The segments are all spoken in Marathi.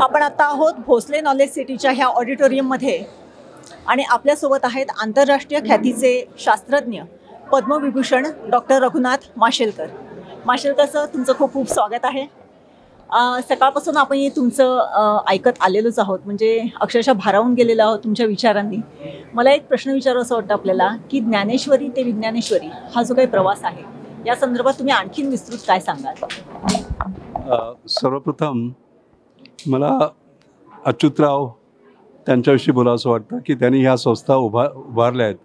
आपण आता आहोत भोसले नॉलेज सिटीच्या ह्या ऑडिटोरियममध्ये आणि आपल्यासोबत आहेत आंतरराष्ट्रीय ख्यातीचे शास्त्रज्ञ पद्मविभूषण डॉक्टर रघुनाथ माशेलकर. माशेलकर सर, तुमचं खूप खूप स्वागत आहे. सकाळपासून आपण तुमचं ऐकत आलेलोच आहोत, म्हणजे अक्षरशः भारावून गेलेलो आहोत तुमच्या विचारांनी. मला एक प्रश्न विचारायचा वाटतं आपल्याला की ज्ञानेश्वरी ते विज्ञानेश्वरी हा जो काही प्रवास आहे या संदर्भात तुम्ही आणखीन विस्तृत काय सांगाल? सर्वप्रथम मला अच्युतराव त्यांच्याविषयी बोलावंसं वाटतं की त्यांनी ह्या संस्था उभारल्या आहेत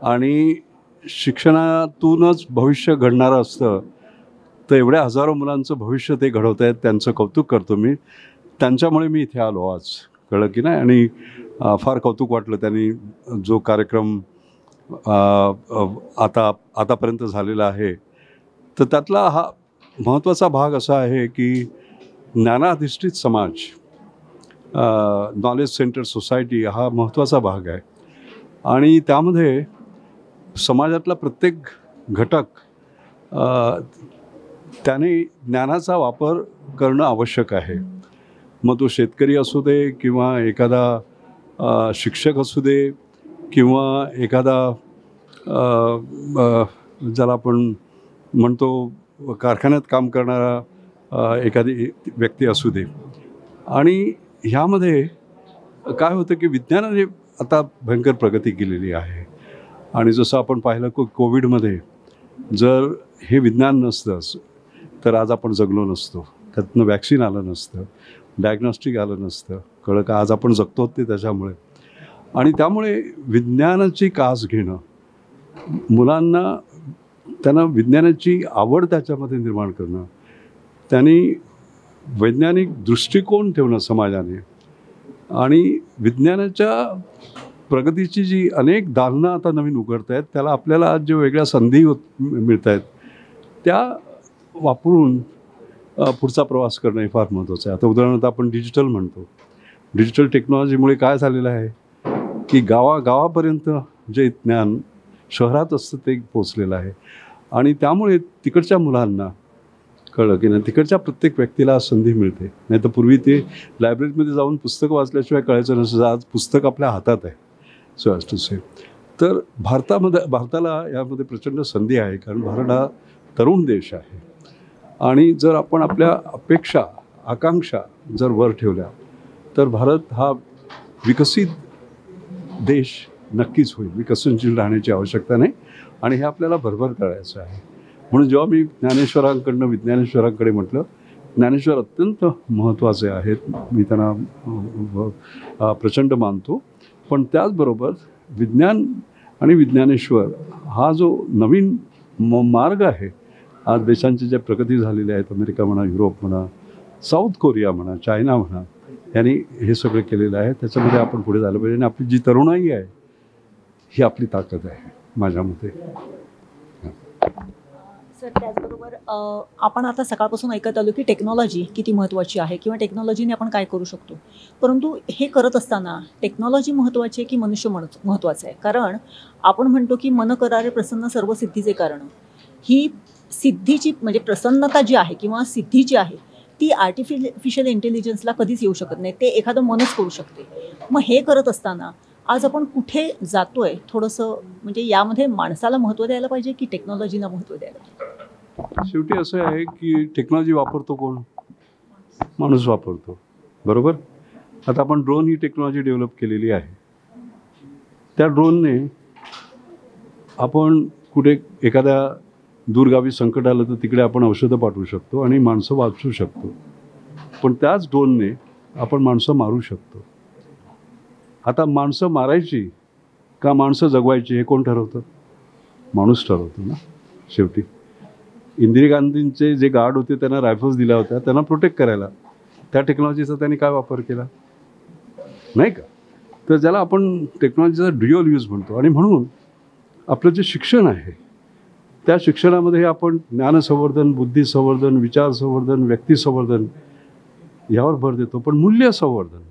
आणि शिक्षणातूनच भविष्य घडणारं असतं, तर एवढ्या हजारो मुलांचं भविष्य ते घडवत आहेत. त्यांचं कौतुक करतो मी. त्यांच्यामुळे मी इथे आलो आज, कळलं की नाही. आणि फार कौतुक वाटलं त्यांनी जो कार्यक्रम आतापर्यंत झालेला आहे, तर त्यातला हा महत्त्वाचा भाग असा आहे की ज्ञानाधिष्ठित समाज, नॉलेज सेंटर सोसायटी हा महत्त्वाचा भाग आहे. आणि त्यामध्ये समाजातला प्रत्येक घटक त्याने ज्ञानाचा वापर करणं आवश्यक आहे. मग तो शेतकरी असू दे किंवा एखादा शिक्षक असू दे किंवा एखादा ज्याला आपण म्हणतो कारखान्यात काम करणारा एखादी व्यक्ती असू दे. आणि ह्यामध्ये काय होतं की विज्ञानाने आता भयंकर प्रगती केलेली आहे. आणि जसं आपण पाहिलं की कोविडमध्ये जर हे विज्ञान नसतं तर आज आपण जगलो नसतो, त्यातनं वॅक्सिन आलं नसतं, डायग्नॉस्टिक आलं नसतं, कळलं का. आज आपण जगतो ते त्याच्यामुळे. आणि त्यामुळे विज्ञानाची कास घेणं, मुलांना त्यांना विज्ञानाची आवड त्याच्यामध्ये निर्माण करणं, त्यांनी वैज्ञानिक दृष्टिकोन ठेवणं समाजाने, आणि विज्ञानाच्या प्रगतीची जी अनेक दालनं आता नवीन उघडत आहेत, त्याला आपल्याला आज जे वेगळ्या संधी मिळत आहेत त्या वापरून पुढचा प्रवास करणं हे फार महत्त्वाचं आहे. आता उदाहरणार्थ आपण डिजिटल म्हणतो. डिजिटल टेक्नॉलॉजीमुळे काय झालेलं आहे की गावापर्यंत जे ज्ञान शहरात असतं ते पोचलेलं आहे. आणि त्यामुळे तिकडच्या मुलांना कळलं की नाही, तिकडच्या प्रत्येक व्यक्तीला संधी मिळते. नाही तर पूर्वी ते लायब्ररीमध्ये जाऊन पुस्तकं वाचल्याशिवाय कळायचं नसतं. आज पुस्तक आपल्या हातात आहे, सो ॲज टू से. तर भारताला यामध्ये प्रचंड संधी आहे, कारण भारत हा तरुण देश आहे. आणि जर आपण आपल्या अपेक्षा आकांक्षा जर वर ठेवल्या तर भारत हा विकसित देश नक्कीच होईल. विकसनशील राहण्याची आवश्यकता नाही, आणि हे आपल्याला भरभर करायचं आहे. म्हणून जेव्हा मी ज्ञानेश्वरांकडनं विज्ञानेश्वरांकडे म्हटलं, ज्ञानेश्वर अत्यंत महत्त्वाचे आहेत, मी त्यांना प्रचंड मानतो. पण त्याचबरोबर विज्ञान आणि विज्ञानेश्वर हा जो नवीन मार्ग आहे, आज देशांची ज्या प्रगती झालेल्या आहेत, अमेरिका म्हणा, युरोप म्हणा, साऊथ कोरिया म्हणा, चायना म्हणा, यांनी हे सगळं केलेलं आहे. त्याच्यामध्ये आपण पुढे झालं पाहिजे. आणि आपली जी तरुणाई आहे ही आपली ताकद आहे माझ्या मते. सर, त्याचबरोबर आपण आता सकाळपासून ऐकत आलो की टेक्नॉलॉजी किती महत्त्वाची आहे किंवा टेक्नॉलॉजीने आपण काय करू शकतो. परंतु हे करत असताना टेक्नॉलॉजी महत्त्वाची आहे की मनुष्य महत्त्वाचं आहे? कारण आपण म्हणतो की मन करारे प्रसन्न सर्व सिद्धीचे कारण. ही सिद्धीची म्हणजे प्रसन्नता जी आहे किंवा सिद्धी जी आहे ती आर्टिफिशियल इंटेलिजन्सला कधीच येऊ शकत नाही, ते एखादं मनच करू शकते. मग हे करत असताना आज आपण कुठे जातोय, थोडंसं म्हणजे यामध्ये माणसाला महत्त्व द्यायला पाहिजे की टेक्नॉलॉजीला महत्त्व द्यायला पाहिजे? शेवटी असं आहे की टेक्नॉलॉजी वापरतो कोण? माणूस वापरतो, बरोबर. आता आपण ड्रोन ही टेक्नॉलॉजी डेव्हलप केलेली आहे. त्या ड्रोनने आपण कुठे एखाद्या दूरगावी संकट आलं तर तिकडे आपण औषधं पाठवू शकतो आणि माणसं वाचवू शकतो. पण त्याच ड्रोनने आपण माणसं मारू शकतो. आता माणसं मारायची का माणसं जगवायची हे कोण ठरवतं? माणूस ठरवतो ना शेवटी. इंदिरा गांधींचे जे गार्ड होते त्यांना रायफल्स दिल्या होत्या त्यांना प्रोटेक्ट करायला. त्या टेक्नॉलॉजीचा त्यांनी काय वापर केला नाही का? तर ज्याला आपण टेक्नॉलॉजीचा ड्युअल यूज म्हणतो. आणि म्हणून आपलं जे शिक्षण आहे त्या शिक्षणामध्ये आपण ज्ञानसंवर्धन, बुद्धिसंवर्धन, विचार संवर्धन, व्यक्ती संवर्धन यावर भर देतो. पण मूल्य संवर्धन,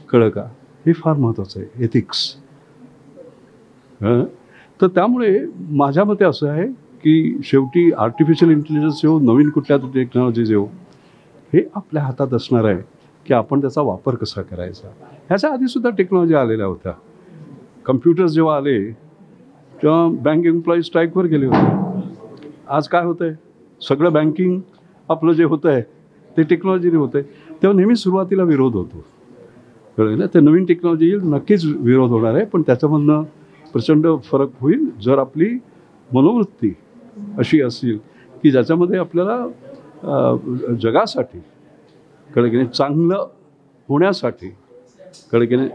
कळलं का, हे फार महत्त्वाचं आहे. एथिक्स. तर त्यामुळे माझ्या मते असं आहे की शेवटी आर्टिफिशियल इंटेलिजन्स येऊ, नवीन कुठल्या टेक्नॉलॉजीज येऊ, हे आपल्या हातात असणार आहे. की आपण त्याचा वापर कसा करायचा. ह्याच्या आधीसुद्धा टेक्नॉलॉजी आलेल्या होत्या. कम्प्युटर्स जेव्हा आले तेव्हा बँक एम्प्लॉई स्ट्राईकवर गेले होते. आज काय होतं आहे, सगळं बँकिंग आपलं जे होतं आहे ते टेक्नॉलॉजीने होतं आहे. तेव्हा नेहमी सुरुवातीला विरोध होतो. कळलं ना, ते नवीन टेक्नॉलॉजी येईल नक्कीच विरोध होणार आहे, पण त्याच्यामधनं प्रचंड फरक होईल जर आपली मनोवृत्ती अशी असेल की ज्याच्यामध्ये आपल्याला जगासाठी कळलं की नाही, चांगलं होण्यासाठी कळलं की नाही,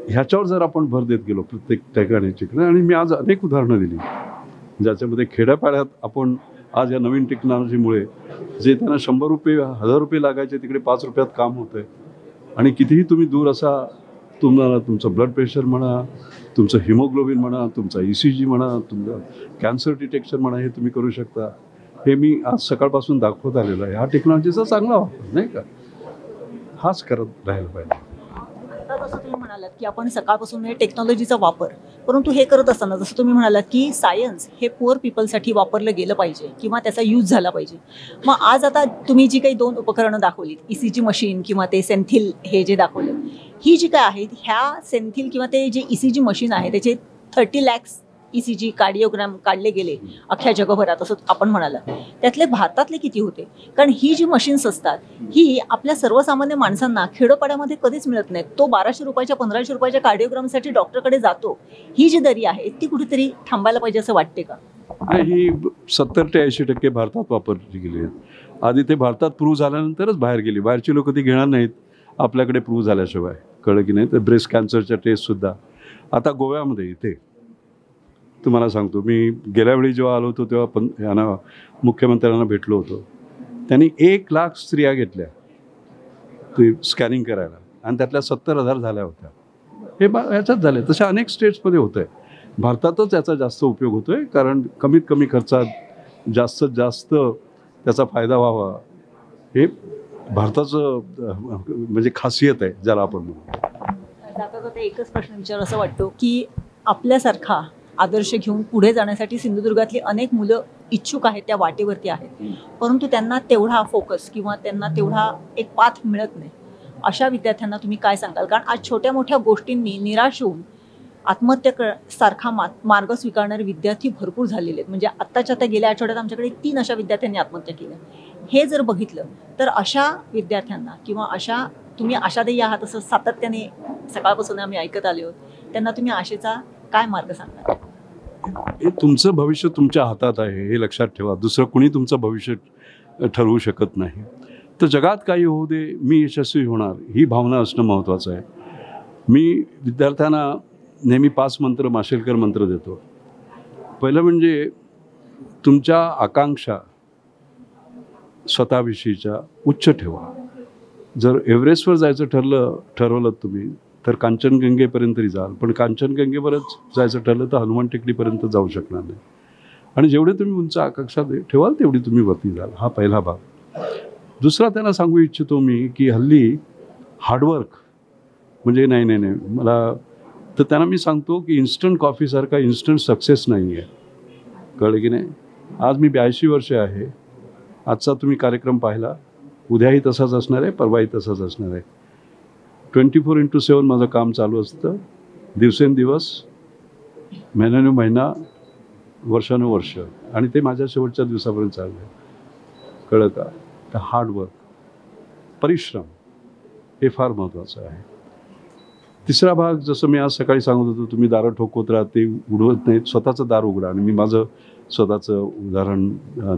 ह्याच्यावर जर आपण भर देत गेलो प्रत्येक ठिकाणी. आणि मी आज अनेक उदाहरणं दिली ज्याच्यामध्ये खेड्यापाड्यात आपण आज या नवीन टेक्नॉलॉजीमुळे जे त्यांना 100 रुपये 1000 रुपये लागायचे तिकडे 5 रुपयात काम होतं आहे. आणि कितीही तुम्ही दूर असा तुम्हाला तुमचं ब्लड प्रेशर म्हणा, तुमचं हिमोग्लोबिन म्हणा, तुमचा ECG म्हणा, तुमचं कॅन्सर डिटेक्शन म्हणा, हे तुम्ही करू शकता. हे मी आज सकाळपासून दाखवत आलेलो आहे. हा टेक्नॉलॉजीचा चांगला वापर नाही का, हाच करत राहायला पाहिजे. आता जसं तुम्ही म्हणालात की आपण सकाळपासून हे टेक्नॉलॉजीचा वापर, परंतु हे करत असताना जसं तुम्ही म्हणालात की सायन्स हे पुअर पीपलसाठी वापरलं गेलं पाहिजे किंवा त्याचा यूज झाला पाहिजे. मग आज आता तुम्ही जी काही 2 उपकरणं दाखवलीत, ECG मशीन किंवा ते सेन्थिल हे जे दाखवलं, ही जी काय आहेत ह्या सेन्थिल किंवा ते जे ECG मशीन आहे त्याचे 30 लाख ECG कार्डिओग्राम काढले गेले अख्ख्या जगभरात असं आपण म्हणाला. त्यातले भारतातले किती होते? कारण ही जी मशीन्स असतात ही आपल्या सर्वसामान्य माणसांना खेडोपाड्यामध्ये कधीच मिळत नाहीत. तो 1200 रुपयाच्या 1500 रुपयाच्या कार्डिओग्रामसाठी डॉक्टरकडे जातो. ही जी दरी आहे ती कुठेतरी थांबायला पाहिजे असं वाटते का? ही 70 ते 80% भारतात वापरली गेली आहेत. आधी ते भारतात प्रूव्ह झाल्यानंतरच बाहेर गेली. बाहेरची लोक ती घेणार नाहीत आपल्याकडे प्रूव्ह झाल्याशिवाय. कळलं की नाही. तर ब्रेस्ट कॅन्सरच्या टेस्टसुद्धा आता गोव्यामध्ये इथे तुम्हाला सांगतो, मी गेल्या वेळी जेव्हा आलो होतो तेव्हा यांना मुख्यमंत्र्यांना भेटलो होतो. त्यांनी 1 लाख स्त्रिया घेतल्या ते स्कॅनिंग करायला आणि त्यातल्या 70,000 झाल्या होत्या. हे ह्याच्यात झाले. तशा अनेक स्टेट्समध्ये होतं आहे. भारतातच याचा जास्त उपयोग होतो आहे कारण कमीत कमी खर्चात जास्तीत जास्त त्याचा फायदा व्हावा हे भारताचं म्हणजे खासियत आहे ज्याला आपण म्हणतो. जाता जाता एकच प्रश्न विचार असं वाटतो की आपल्यासारखा आदर्श घेऊन पुढे जाण्यासाठी सिंधुदुर्गातली अनेक मुलं इच्छुक आहेत, त्या वाटेवरती आहेत, परंतु त्यांना तेवढा फोकस किंवा त्यांना तेवढा एक पाथ मिळत नाही. अशा विद्यार्थ्यांना तुम्ही काय सांगाल? कारण आज छोट्या मोठ्या गोष्टींनी निराश होऊन आत्महत्या सारखा मार्ग स्वीकारणारे विद्यार्थी भरपूर झालेले आहेत. म्हणजे आत्ताच्या आता गेल्या आठवड्यात आमच्याकडे 3 अशा विद्यार्थ्यांनी आत्महत्या केल्या. हे जर बघितलं तर अशा विद्यार्थ्यांना किंवा अशा तुम्ही आशादायी आहात असं सातत्याने सकाळपासून आम्ही ऐकत आलो आहोत, त्यांना तुम्ही आशेचा काय मार्ग सांगणार? हे तुमचं भविष्य तुमच्या हातात आहे हे लक्षात ठेवा. दुसरं कुणी तुमचं भविष्य ठरवू शकत नाही. तर जगात काही होऊ दे, मी यशस्वी होणार ही भावना असणं महत्त्वाचं आहे. मी विद्यार्थ्यांना नेहमी 5 मंत्र माशेलकर मंत्र देतो. पहिलं म्हणजे तुमच्या आकांक्षा स्वतःविषयीच्या उच्च ठेवा. जर एव्हरेस्टवर जायचं ठरवलं तुम्ही तर कांचनगंगेपर्यंत जाल, पण कांचनगंगेवरच जायचं ठरलं तर हनुमान टेकडीपर्यंत जाऊ शकणार नाही. आणि जेवढे तुम्ही उंच आकांक्षा ठेवाल तेवढी तुम्ही वरती जाल. हा पहिला भाग. दुसरा त्यांना सांगू इच्छितो मी की हल्ली हार्डवर्क म्हणजे नाही मला तर त्यांना मी सांगतो की इन्स्टंट कॉफीसारखा इन्स्टंट सक्सेस नाही आहे. कळलं की नाही. आज मी 82 वर्ष आहे. आजचा तुम्ही कार्यक्रम पाहिला, उद्याही तसाच असणार आहे, परवाही तसाच असणार आहे. 24x7 माझं काम चालू असतं. दिवसेंदिवस, महिन्यानुमहिना, वर्षानुवर्ष, आणि ते माझ्या शेवटच्या दिवसापर्यंत चाललं आहे. कळलं का. तर हार्डवर्क, परिश्रम हे फार महत्त्वाचं आहे. तिसरा भाग, जसं मी आज सकाळी सांगत होतो, तुम्ही दारं ठोकवत राहा, ते उडवत नाहीत, स्वतःचं दार उघडा. आणि मी माझं स्वतःचं उदाहरण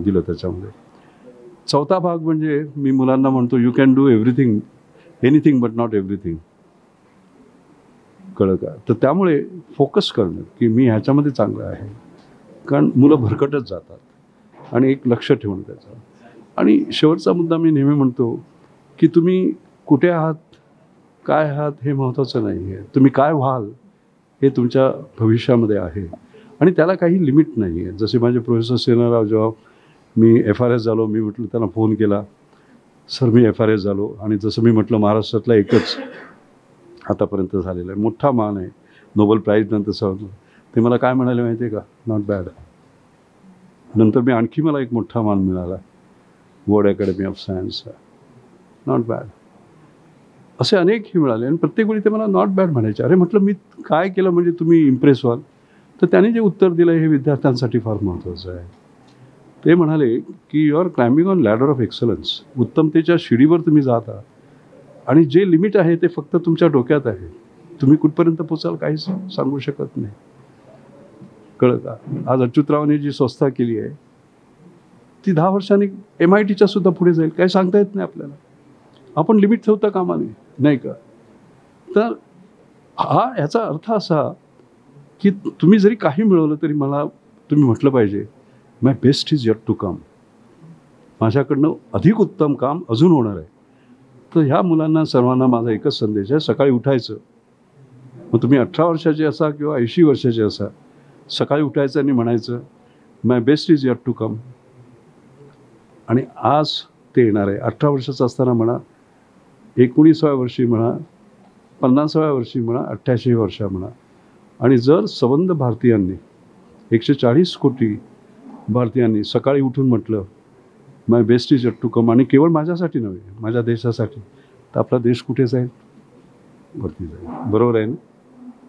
दिलं त्याच्यामध्ये. चौथा भाग म्हणजे मी मुलांना म्हणतो, you can do everything, anything but not everything. कळलं का. तर त्यामुळे फोकस करणं की मी ह्याच्यामध्ये चांगलं आहे. कारण मुलं भरकटत जातात आणि एक लक्ष ठेवणं त्याचं. आणि शेवटचा मुद्दा मी नेहमी म्हणतो की तुम्ही कुठे आहात, काय आहात हे महत्त्वाचं नाही आहे. तुम्ही काय व्हाल हे तुमच्या भविष्यामध्ये आहे आणि त्याला काही लिमिट नाही आहे. जसे माझे प्रोफेसर सेनाराव, जेव्हा मी FRS झालो, मी म्हटलं, त्यांना फोन केला, सर मी FRS झालो. आणि जसं मी म्हटलं, महाराष्ट्रातला एकच आतापर्यंत झालेला आहे, मोठा मान आहे, नोबेल प्राईज नंतर सहज. ते मला काय म्हणाले माहिती आहे का, नॉट बॅड. नंतर मी आणखी मला एक मोठा मान मिळाला, वर्ल्ड अकॅडमी ऑफ सायन्सचा, नॉट बॅड. असे अनेक हे मिळाले आणि प्रत्येक वेळी ते मला नॉट बॅड म्हणायचे. अरे म्हटलं मी काय केलं म्हणजे तुम्ही इम्प्रेस व्हाल? तर त्यांनी जे उत्तर दिलं हे विद्यार्थ्यांसाठी फार महत्त्वाचं आहे. ते म्हणाले की you are climbing on ladder of excellence. उत्तमतेच्या शिडीवर तुम्ही जात आहात आणि जे लिमिट आहे ते फक्त तुमच्या डोक्यात आहे. तुम्ही कुठपर्यंत पोचाल काहीच सांगू शकत नाही. कळलं का? आज अच्युतरावांनी जी संस्था केली आहे ती 10 वर्षांनी MITच्या सुद्धा पुढे जाईल. काही सांगता येत नाही आपल्याला. आपण लिमिट ठेवता कामा नये, नाही का? तर ह्याचा अर्थ असा की तुम्ही जरी काही मिळवलं तरी मला तुम्ही म्हटलं पाहिजे my best is yet to come. माझ्याकडनं अधिक उत्तम काम अजून होणार आहे. तर ह्या मुलांना सर्वांना माझा एकच संदेश आहे, सकाळी उठायचं. मग तुम्ही 18 वर्षाचे असा किंवा 80 वर्षाचे असा, सकाळी उठायचं आणि म्हणायचं my best is yet to come. आणि आज ते येणार आहे. 18 वर्षाचं असताना म्हणा, 19व्या वर्षी म्हणा, 50व्या वर्षी म्हणा, 88 वर्षा म्हणा. आणि जर संबंध भारतीयांनी 140 कोटी भारतीयांनी सकाळी उठून म्हटलं my best is yet to come, आणि केवळ माझ्यासाठी नव्हे माझ्या देशासाठी, तर आपला देश कुठे जाईल? वरती जाईल. बरोबर आहे ना?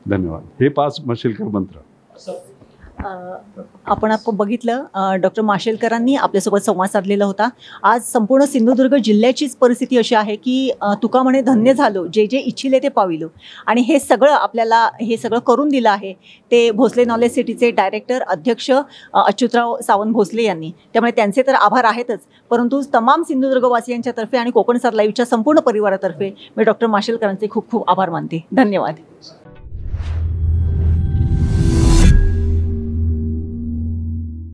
धन्यवाद. हे 5 माशेलकर मंत्र. आपण बघितलं डॉक्टर माशेलकरांनी आपल्यासोबत संवाद साधलेला होता. आज संपूर्ण सिंधुदुर्ग जिल्ह्याचीच परिस्थिती अशी आहे की तुका म्हणे धन्य झालो जे जे इच्छिले ते पाविलो. आणि हे सगळं आपल्याला हे सगळं करून दिलं आहे ते भोसले नॉलेज सिटीचे डायरेक्टर अध्यक्ष अच्युतराव सावंत भोसले यांनी. त्यामुळे त्यांचे तर आभार आहेतच, परंतु तमाम सिंधुदुर्गवासियांच्या तर्फे आणि कोकण स्टार लाईव्हच्या संपूर्ण परिवारातर्फे मी डॉक्टर माशेलकरांचे खूप खूप आभार मानते. धन्यवाद.